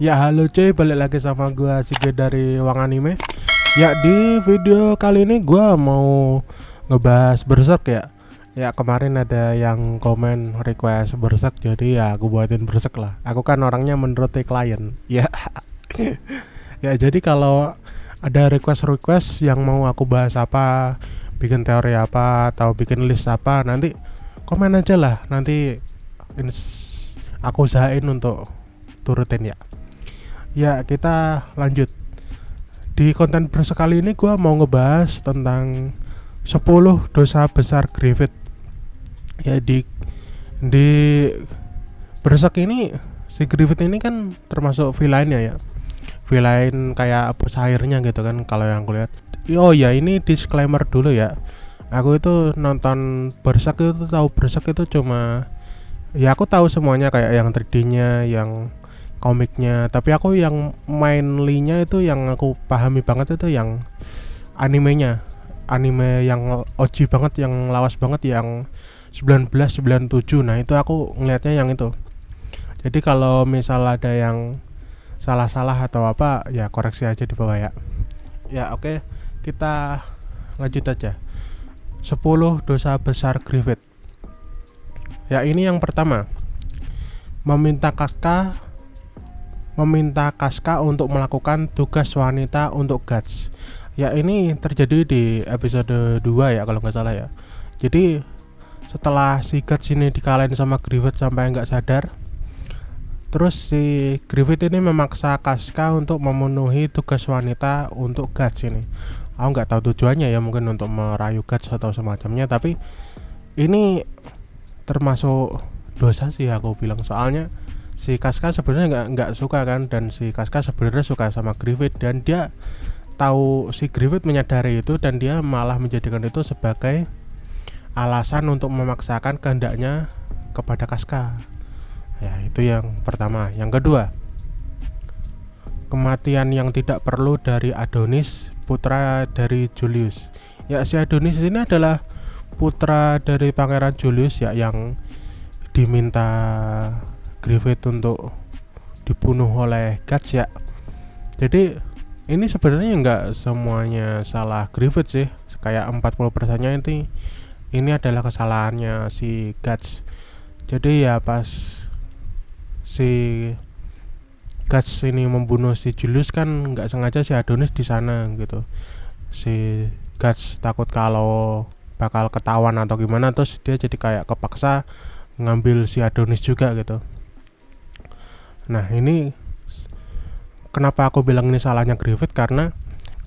Ya halo cuy, balik lagi sama gua Sige dari Wang Anime. Ya di video kali ini gua mau ngebahas Berserk ya. Ya kemarin ada yang komen request Berserk, jadi ya aku buatin Berserk lah. Aku kan orangnya menuruti klien. Ya. Ya jadi kalau ada request yang mau aku bahas apa, bikin teori apa atau bikin list apa, nanti komen aja lah. Nanti aku usahain untuk turutin ya. Ya kita lanjut. Di konten bersekali ini gue mau ngebahas tentang 10 dosa besar Griffith. Ya di Berserk ini, si Griffith ini kan termasuk villainnya ya. Villain kayak bos airnya gitu kan kalau yang aku lihat. Oh ya, ini disclaimer dulu ya. Aku itu nonton Berserk itu, tahu Berserk itu cuma, ya aku tahu semuanya kayak yang 3D-nya, yang komiknya, tapi aku yang mainly-nya itu yang aku pahami banget itu yang animenya. Anime yang OG banget, yang lawas banget, yang 1997. Nah, itu aku ngelihatnya yang itu. Jadi kalau misal ada yang salah-salah atau apa, ya koreksi aja di bawah ya. Ya, oke. Kita lanjut aja. 10 dosa besar Griffith. Ya, ini yang pertama. Meminta Casca untuk melakukan tugas wanita untuk Guts. Ya ini terjadi di episode 2 ya kalau nggak salah ya. Jadi setelah si Guts ini dikalahin sama Griffith sampai nggak sadar, terus si Griffith ini memaksa Casca untuk memenuhi tugas wanita untuk Guts ini. Aku nggak tahu tujuannya ya, mungkin untuk merayu Guts atau semacamnya, tapi ini termasuk dosa sih aku bilang, soalnya si Casca sebenarnya nggak suka kan, dan si Casca sebenarnya suka sama Griffith, dan dia tahu si Griffith menyadari itu, dan dia malah menjadikan itu sebagai alasan untuk memaksakan kehendaknya kepada Casca. Ya itu yang pertama. Yang kedua, kematian yang tidak perlu dari Adonis, putra dari Julius. Ya si Adonis ini adalah putra dari Pangeran Julius ya, yang diminta Griffith untuk dibunuh oleh Guts ya. Jadi ini sebenarnya nggak semuanya salah Griffith sih. Kayak 40%-nya ini adalah kesalahannya si Guts. Jadi ya pas si Guts ini membunuh si Julius kan nggak sengaja si Adonis di sana gitu. Si Guts takut kalau bakal ketahuan atau gimana, terus dia jadi kayak kepaksa ngambil si Adonis juga gitu. Nah ini kenapa aku bilang ini salahnya Griffith, karena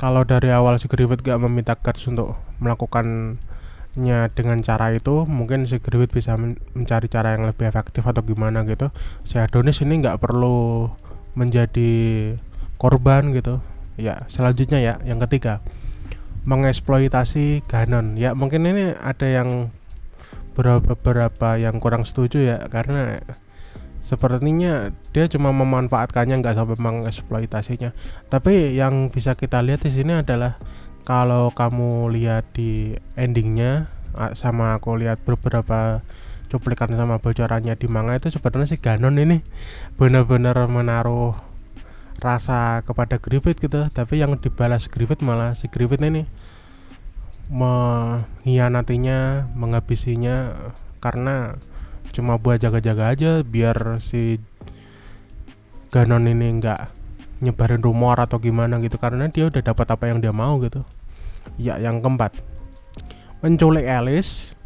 kalau dari awal si Griffith gak meminta Guts untuk melakukannya dengan cara itu, mungkin si Griffith bisa mencari cara yang lebih efektif atau gimana gitu. Si Adonis ini gak perlu menjadi korban gitu. Ya selanjutnya ya, yang ketiga, mengeksploitasi Ganon. Ya mungkin ini ada yang beberapa yang kurang setuju ya, karena sepertinya dia cuma memanfaatkannya, nggak sampai mengeksploitasinya. Tapi yang bisa kita lihat di sini adalah, kalau kamu lihat di endingnya, sama aku lihat beberapa cuplikan sama bocorannya di manga, itu sebenarnya si Ganon ini benar-benar menaruh rasa kepada Griffith gitu, tapi yang dibalas Griffith malah si Griffith ini mengkhianatinya, menghabisinya, karena cuma buat jaga-jaga aja biar si Ganon ini nggak nyebarin rumor atau gimana gitu, karena dia udah dapat apa yang dia mau gitu. Ya yang keempat, menculik Alice,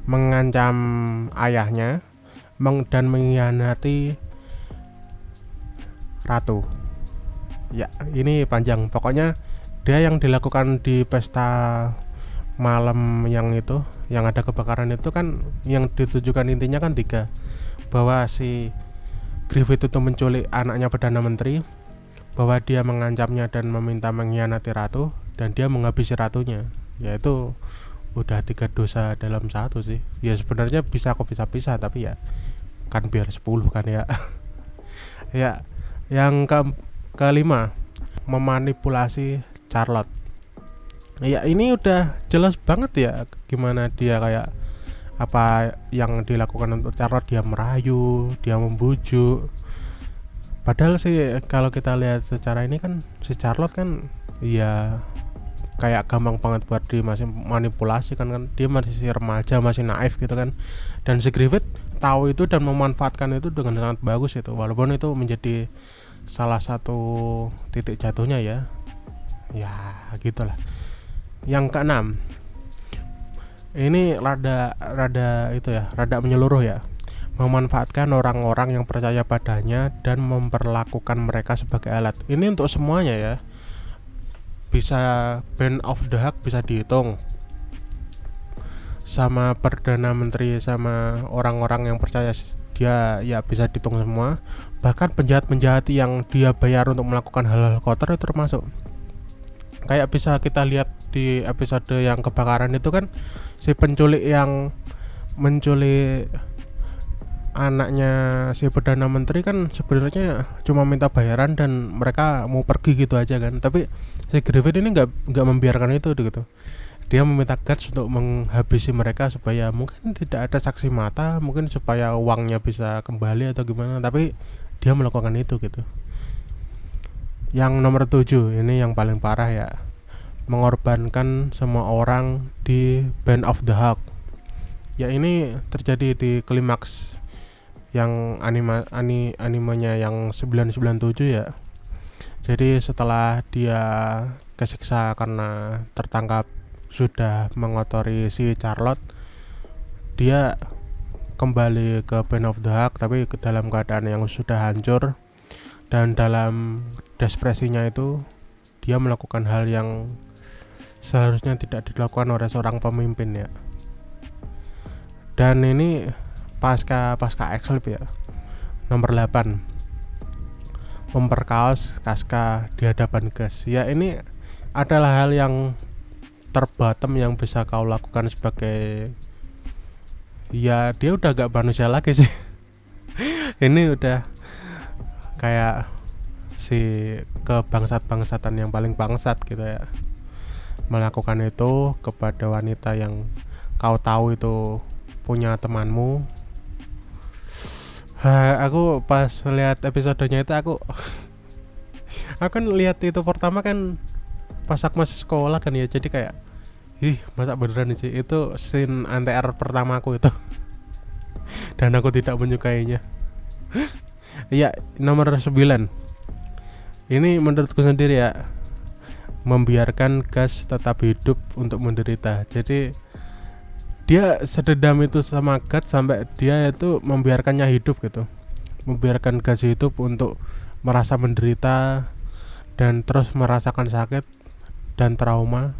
mengancam ayahnya, dan mengkhianati ratu. Ya ini panjang, pokoknya dia yang dilakukan di pesta malam yang itu, yang ada kebakaran itu kan, yang ditujukan intinya kan 3, bahwa si Griffith itu menculik anaknya Perdana Menteri, bahwa dia mengancamnya dan meminta mengkhianati ratu, dan dia menghabisi ratunya. Yaitu udah 3 dosa dalam satu sih. Ya sebenarnya bisa aku pisah-pisah, tapi ya kan biar 10 kan ya. Ya yang kelima, memanipulasi Charlotte. Ya ini udah jelas banget ya gimana dia kayak apa yang dilakukan untuk Charlotte. Dia merayu, dia membujuk, Padahal sih kalau kita lihat secara ini kan si Charlotte kan ya kayak gampang banget buat di masih manipulasi kan dia masih remaja, masih naif gitu kan. Dan si Griffith tahu itu dan memanfaatkan itu dengan sangat bagus itu, walaupun itu menjadi salah satu titik jatuhnya ya gitulah. Yang keenam, ini rada itu ya, rada menyeluruh ya, memanfaatkan orang-orang yang percaya padanya dan memperlakukan mereka sebagai alat. Ini untuk semuanya ya, bisa Band of the Hawk bisa dihitung, sama Perdana Menteri, sama orang-orang yang percaya dia ya bisa dihitung semua. Bahkan penjahat-penjahat yang dia bayar untuk melakukan hal-hal kotor itu termasuk. Kayak bisa kita lihat di episode yang kebakaran itu kan, si penculik yang menculik anaknya si Perdana Menteri kan sebenarnya cuma minta bayaran dan mereka mau pergi gitu aja kan. Tapi si Griffith ini nggak membiarkan itu gitu. Dia meminta guards untuk menghabisi mereka supaya mungkin tidak ada saksi mata, mungkin supaya uangnya bisa kembali atau gimana, tapi dia melakukan itu gitu. Yang nomor 7 ini yang paling parah ya, mengorbankan semua orang di Band of the Hawk. Ya ini terjadi di klimaks yang animenya yang 997 ya. Jadi setelah dia kesiksa karena tertangkap sudah mengotori si Charlotte, dia kembali ke Band of the Hawk tapi dalam keadaan yang sudah hancur, dan dalam desperasinya itu dia melakukan hal yang seharusnya tidak dilakukan oleh seorang pemimpin ya. Dan ini pasca Excelp ya, nomor 8, memperkaos Casca di hadapan gas. Ya ini adalah hal yang terbatam yang bisa kau lakukan sebagai, ya dia udah gak manusia lagi sih. Ini udah kayak si kebangsat-bangsatan yang paling bangsat gitu ya, melakukan itu kepada wanita yang kau tahu itu punya temanmu. Aku pas lihat episodenya itu aku kan lihat itu pertama kan pas aku masih sekolah kan ya, jadi kayak masa beneran sih, itu scene NTR pertamaku itu. Dan aku tidak menyukainya. Ya, nomor 9, ini menurutku sendiri ya, membiarkan gas tetap hidup untuk menderita. Jadi dia sedendam itu sama gas sampai dia itu membiarkannya hidup gitu, membiarkan gas hidup untuk merasa menderita dan terus merasakan sakit dan trauma.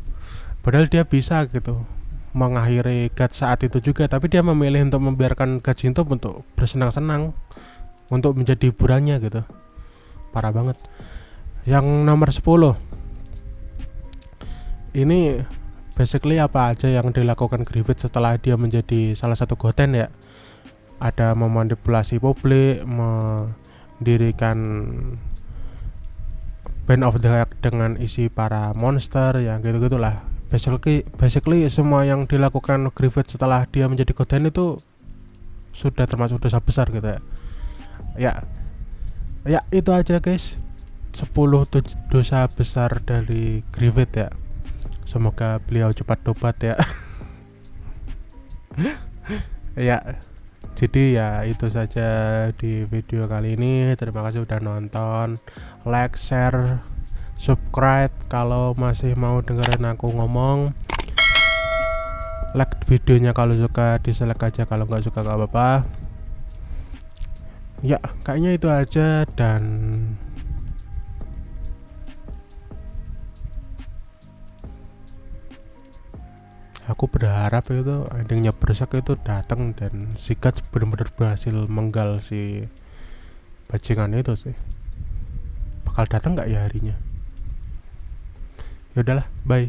Padahal dia bisa gitu mengakhiri gas saat itu juga, tapi dia memilih untuk membiarkan gas hidup untuk bersenang-senang, untuk menjadi hiburannya gitu. Parah banget. Yang nomor 10, ini basically apa aja yang dilakukan Griffith setelah dia menjadi salah satu goten ya. Ada memanipulasi publik, mendirikan Band of the Hawk dengan isi para monster ya, gitu-gitulah. Basically semua yang dilakukan Griffith setelah dia menjadi goten itu sudah termasuk dosa besar gitu ya. Ya itu aja guys, 10 dosa besar dari Griffith ya. Semoga beliau cepat tobat ya. Ya, jadi ya itu saja di video kali ini. Terima kasih udah nonton. Like, share, subscribe kalau masih mau dengerin aku ngomong. Like videonya kalau suka, dislike aja kalau nggak suka nggak apa-apa. Ya, kayaknya itu aja, dan aku berharap itu endingnya Berserk itu datang dan si Guts benar-benar berhasil menggal si bajingan itu sih. Bakal datang nggak ya harinya? Ya udahlah, bye.